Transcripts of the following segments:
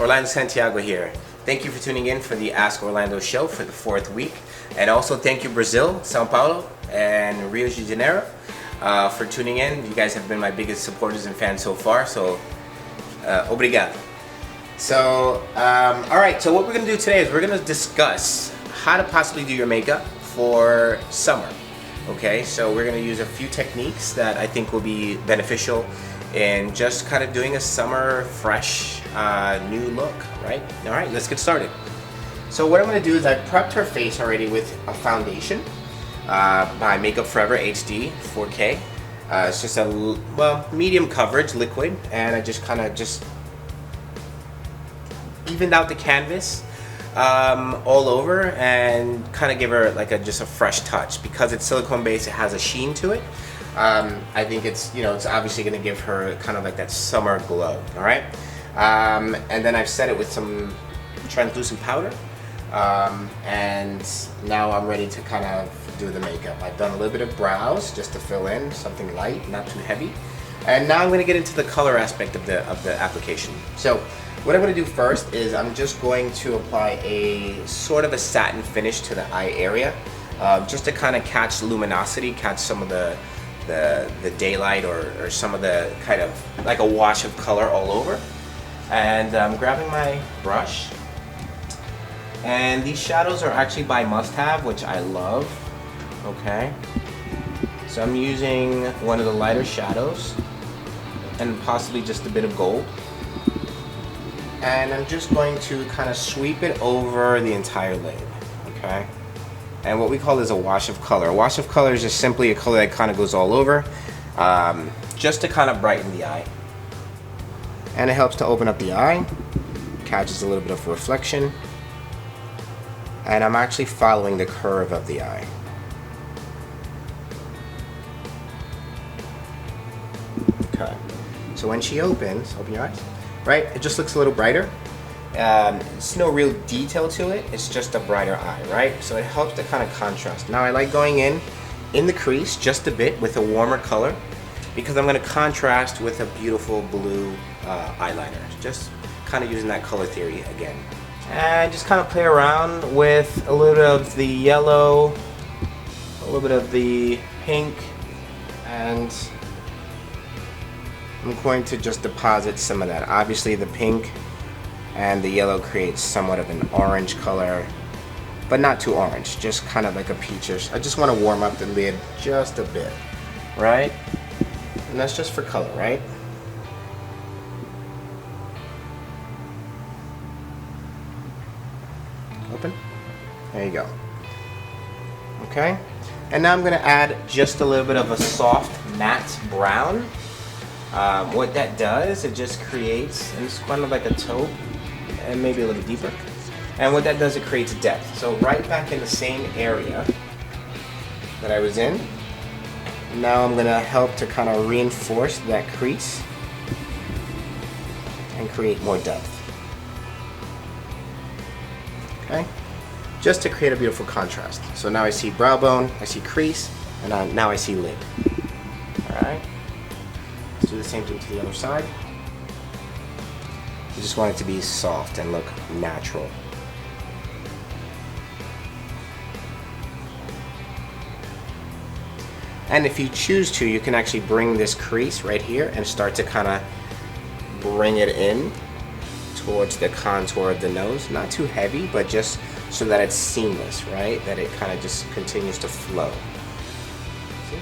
Orlando Santiago here. Thank you for tuning in for the Ask Orlando show for the 4th week. And also thank you Brazil, Sao Paulo, and Rio de Janeiro for tuning in. You guys have been my biggest supporters and fans so far, so obrigado. So, alright, so what we're going to do today is we're going to discuss how to possibly do your makeup for summer. Okay, so we're going to use a few techniques that I think will be beneficial in just kind of doing a summer fresh new look, right? Alright, let's get started. So what I'm going to do is I prepped her face already with a foundation by Makeup Forever HD 4K. It's just a, well, medium coverage liquid, and I just kind of evened out the canvas all over and kind of give her like just a fresh touch. Because it's silicone based, it has a sheen to it. I think it's, it's obviously going to give her kind of like that summer glow. All right, and then I've set it with some translucent powder, and now I'm ready to kind of do the makeup. I've done a little bit of brows just to fill in something light, not too heavy, and now I'm going to get into the color aspect of the application. So what I'm going to do first is I'm just going to apply a sort of a satin finish to the eye area, just to kind of catch luminosity, catch some of the daylight or some of the kind of like a wash of color all over. And I'm grabbing my brush, and these shadows are actually by Must Have, which I love. Okay, so I'm using one of the lighter shadows and possibly just a bit of gold. And I'm just going to kind of sweep it over the entire lid, okay? And what we call is a wash of color. A wash of color is just simply a color that kind of goes all over, just to kind of brighten the eye. And it helps to open up the eye, catches a little bit of reflection, and I'm actually following the curve of the eye. Okay, so when she opens, open your eyes. Right, it just looks a little brighter. It's no real detail to it, it's just a brighter eye, right? So it helps to kind of contrast. Now I like going in the crease just a bit with a warmer color, because I'm going to contrast with a beautiful blue eyeliner. Just kind of using that color theory again. And just kind of play around with a little bit of the yellow, a little bit of the pink, and I'm going to just deposit some of that. Obviously the pink and the yellow creates somewhat of an orange color, but not too orange, just kind of like a peachish. I just want to warm up the lid just a bit, right? And that's just for color, right? Open. There you go. Okay. And now I'm going to add just a little bit of a soft matte brown. What that does, it just creates, and it's kind of like a taupe, and maybe a little deeper. And what that does, it creates depth. So right back in the same area that I was in, now I'm going to help to kind of reinforce that crease and create more depth. Okay? Just to create a beautiful contrast. So now I see brow bone, I see crease, and now I see lid. Alright? Do the same thing to the other side. You just want it to be soft and look natural. And if you choose to, you can actually bring this crease right here and start to kind of bring it in towards the contour of the nose. Not too heavy, but just so that it's seamless, right? That it kind of just continues to flow. See?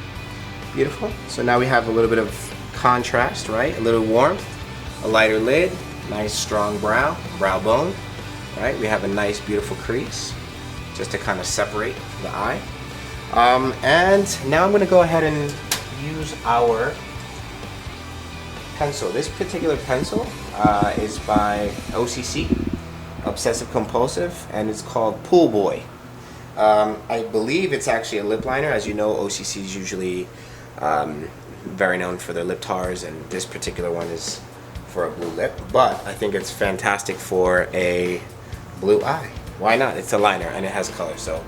Beautiful. So now we have a little bit of contrast, right? A little warmth, a lighter lid, nice strong brow bone, right? We have a nice beautiful crease just to kind of separate the eye. And now I'm going to go ahead and use our pencil. This particular pencil is by OCC, Obsessive Compulsive, and it's called Pool Boy. I believe it's actually a lip liner. As you know, OCC is usually very known for their lip tars, and this particular one is for a blue lip, but I think it's fantastic for a blue eye. Why not? It's a liner and it has color, so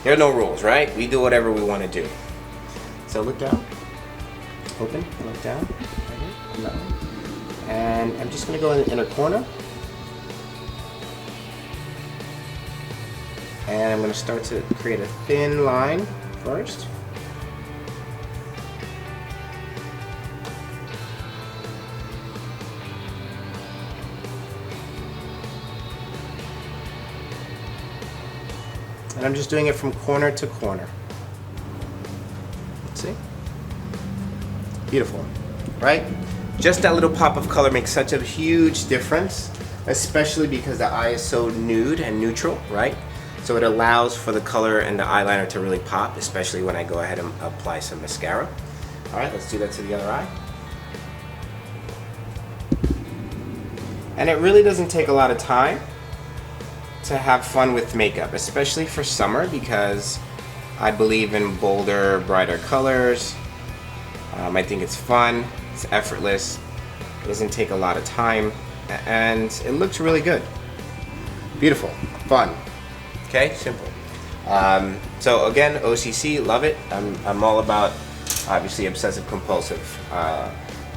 there are no rules, right? We do whatever we want to do. So look down, open, look down, and I'm just going to go in the inner corner And I'm going to start to create a thin line first. And I'm just doing it from corner to corner. See? Beautiful, right? Just that little pop of color makes such a huge difference, especially because the eye is so nude and neutral, right? So it allows for the color and the eyeliner to really pop, especially when I go ahead and apply some mascara. All right, let's do that to the other eye. And it really doesn't take a lot of time to have fun with makeup, especially for summer, because I believe in bolder, brighter colors. I think it's fun, it's effortless, it doesn't take a lot of time, and it looks really good. Beautiful, fun, okay, simple. So again, OCC, love it. I'm all about, obviously, obsessive compulsive.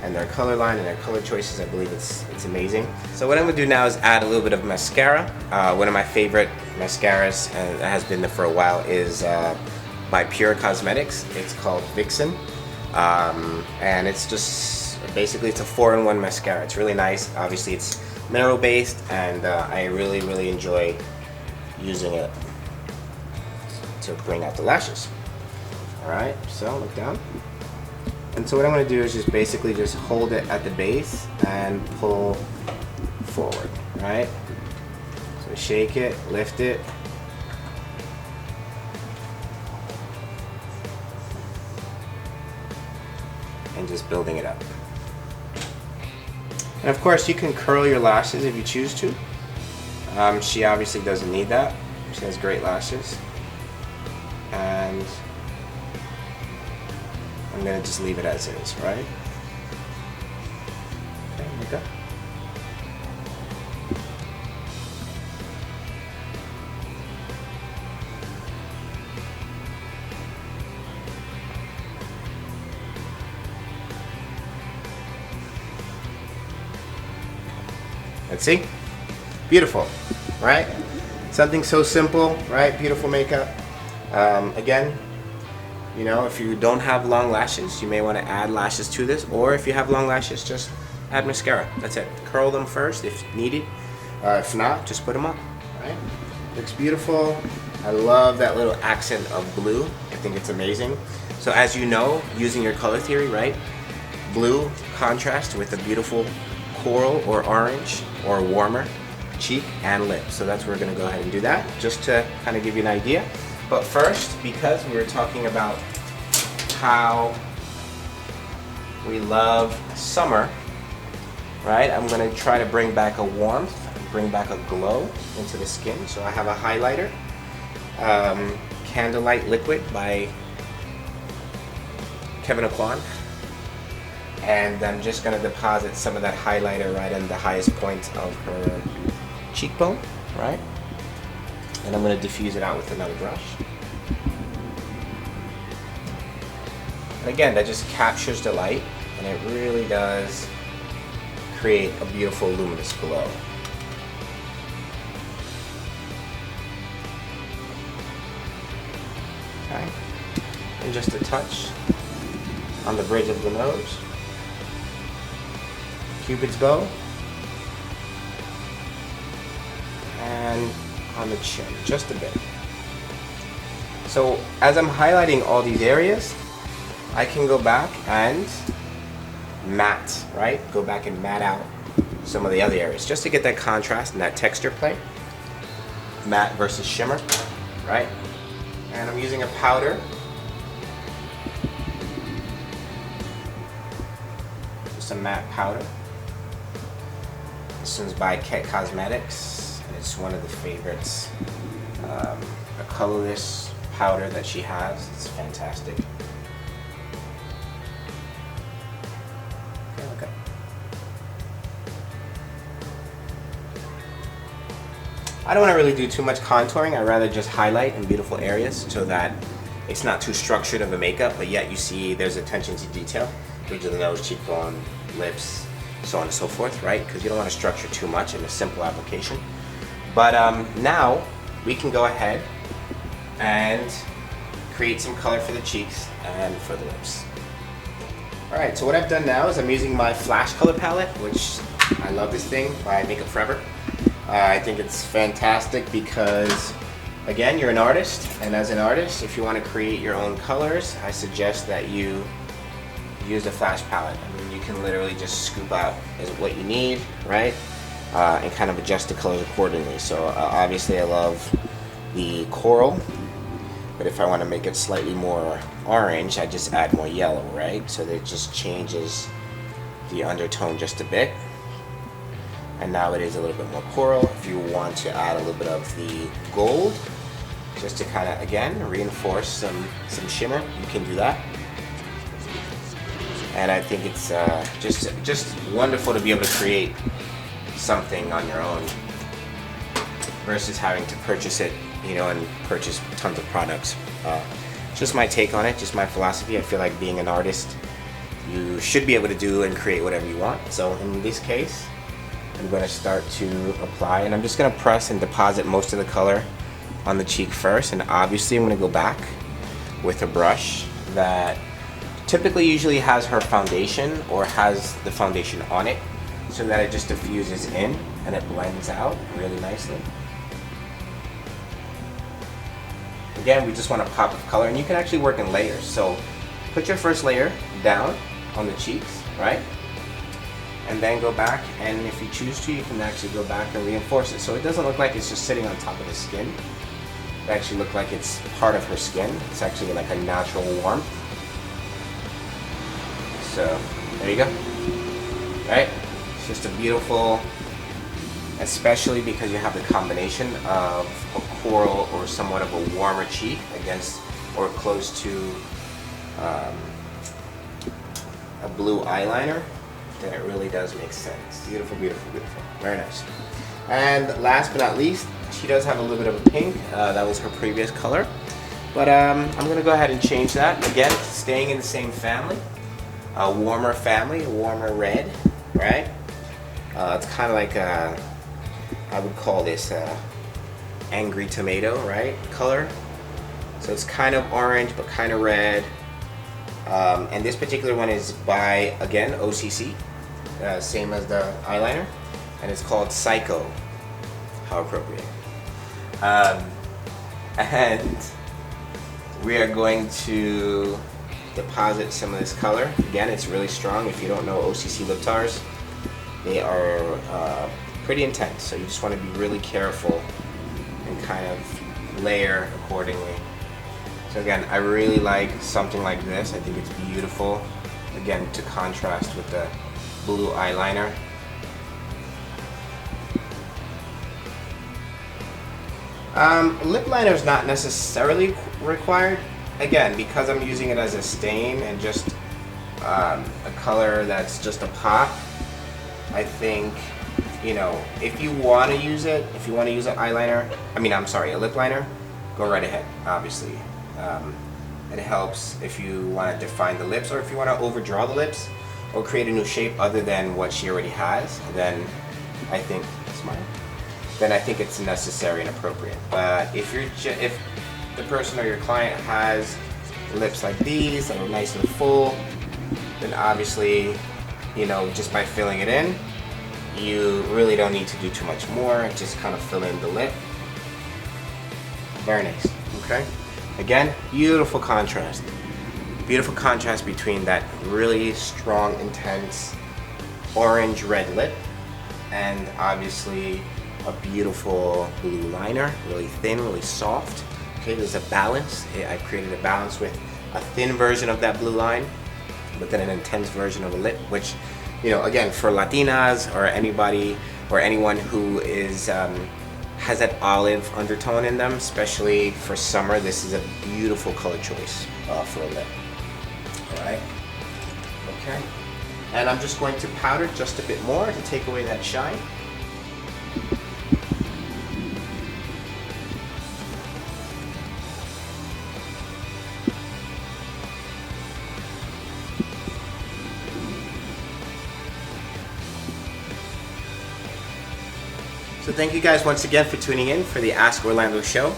And their color line and their color choices, I believe it's amazing. So what I'm gonna do now is add a little bit of mascara. One of my favorite mascaras, and it has been there for a while, is by Pure Cosmetics. It's called Vixen. And it's just, basically it's a 4-in-1 mascara. It's really nice. Obviously it's mineral based, and I really enjoy using it to bring out the lashes. All right, so look down. And so what I'm going to do is just basically just hold it at the base and pull forward, right? So shake it, lift it. And just building it up. And of course you can curl your lashes if you choose to. She obviously doesn't need that. She has great lashes. And I'm going to just leave it as is, right? Okay, like that. Let's see. Beautiful, right? Something so simple, right? Beautiful makeup. Again, you know, if you don't have long lashes, you may want to add lashes to this, or if you have long lashes, just add mascara. That's it. Curl them first if needed. If not, just put them up. Right? Looks beautiful. I love that little accent of blue. I think it's amazing. So as you know, using your color theory, right? Blue contrast with a beautiful coral or orange or warmer cheek and lip. So that's where we're going to go ahead and do that, just to kind of give you an idea. But first, because we were talking about how we love summer, right? I'm going to try to bring back a warmth, bring back a glow into the skin. So I have a highlighter, Candlelight Liquid by Kevin Aquan. And I'm just going to deposit some of that highlighter right in the highest point of her cheekbone, right? And I'm going to diffuse it out with another brush. And again, that just captures the light, and it really does create a beautiful luminous glow. Okay. And just a touch on the bridge of the nose. Cupid's bow. And on the chin, just a bit. So as I'm highlighting all these areas, I can go back and matte, right? Go back and matte out some of the other areas, just to get that contrast and that texture play. Matte versus shimmer, right? And I'm using a powder. Just a matte powder. This one's by Ket Cosmetics, and it's one of the favorites. A colorless powder that she has. It's fantastic. Okay. I don't want to really do too much contouring. I'd rather just highlight in beautiful areas so that it's not too structured of a makeup, but yet you see there's attention to detail. Bridge of the nose, cheekbone, lips, so on and so forth, right? Because you don't want to structure too much in a simple application. But now we can go ahead and create some color for the cheeks and for the lips. Alright, so what I've done now is I'm using my Flash Color Palette, which I love this thing, by Makeup Forever. I think it's fantastic because, again, you're an artist, and as an artist, if you want to create your own colors, I suggest that you use the Flash Palette. I mean, you can literally just scoop out what you need, right? And kind of adjust the colors accordingly. So obviously I love the coral, but if I want to make it slightly more orange, I just add more yellow, right? So that it just changes the undertone just a bit. And now it is a little bit more coral. If you want to add a little bit of the gold, just to kind of, again, reinforce some shimmer, you can do that. And I think it's just wonderful to be able to create something on your own versus having to purchase it, you know, and purchase tons of products. Just my take on it, just my philosophy. I feel like being an artist, you should be able to do and create whatever you want. So in this case, I'm going to start to apply, and I'm just going to press and deposit most of the color on the cheek first, and obviously I'm going to go back with a brush that typically usually has her foundation or has the foundation on it, so that it just diffuses in and it blends out really nicely. Again, we just want a pop of color, and you can actually work in layers. So put your first layer down on the cheeks, right? And then go back, and if you choose to, you can actually go back and reinforce it. So it doesn't look like it's just sitting on top of the skin. It actually looks like it's part of her skin. It's actually like a natural warmth. So there you go. Right? It's just a beautiful, especially because you have the combination of a coral or somewhat of a warmer cheek against or close to a blue eyeliner. Then it really does make sense. Beautiful, beautiful, beautiful. Very nice. And last but not least, she does have a little bit of a pink. That was her previous color. But I'm going to go ahead and change that. Again, staying in the same family. A warmer family, a warmer red, right? It's kind of like I would call this angry tomato, right? Color. So it's kind of orange, but kind of red. And this particular one is by, again, OCC. Same as the eyeliner, and it's called Psycho. How appropriate. And we are going to deposit some of this color. Again, it's really strong. If you don't know OCC lip tars, they are pretty intense, so you just want to be really careful and kind of layer accordingly. So again, I really like something like this. I think it's beautiful, again, to contrast with the blue eyeliner. Lip liner is not necessarily required. Again, because I'm using it as a stain and just a color that's just a pop, I think, you know, if you want to use it, if you want to use an eyeliner, a lip liner, go right ahead, obviously. It helps if you want to define the lips, or if you want to overdraw the lips or create a new shape other than what she already has, then I think it's necessary and appropriate. But if the person or your client has lips like these that are nice and full, then obviously, you know, just by filling it in, you really don't need to do too much more. Just kind of fill in the lip. Very nice. Okay. Again, beautiful contrast. Beautiful contrast between that really strong, intense orange-red lip and obviously a beautiful blue liner, really thin, really soft. Okay, there's a balance. I created a balance with a thin version of that blue line, but then an intense version of a lip, which, you know, again, for Latinas or anybody or anyone who is has that olive undertone in them, especially for summer, this is a beautiful color choice for a lip. All right. Okay. And I'm just going to powder just a bit more to take away that shine. So thank you guys once again for tuning in for the Ask Orlando show.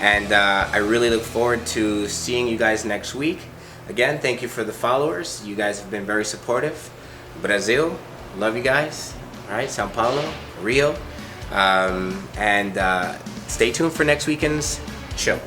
And I really look forward to seeing you guys next week. Again, thank you for the followers. You guys have been very supportive. Brazil, love you guys. All right, Sao Paulo, Rio. And stay tuned for next weekend's show.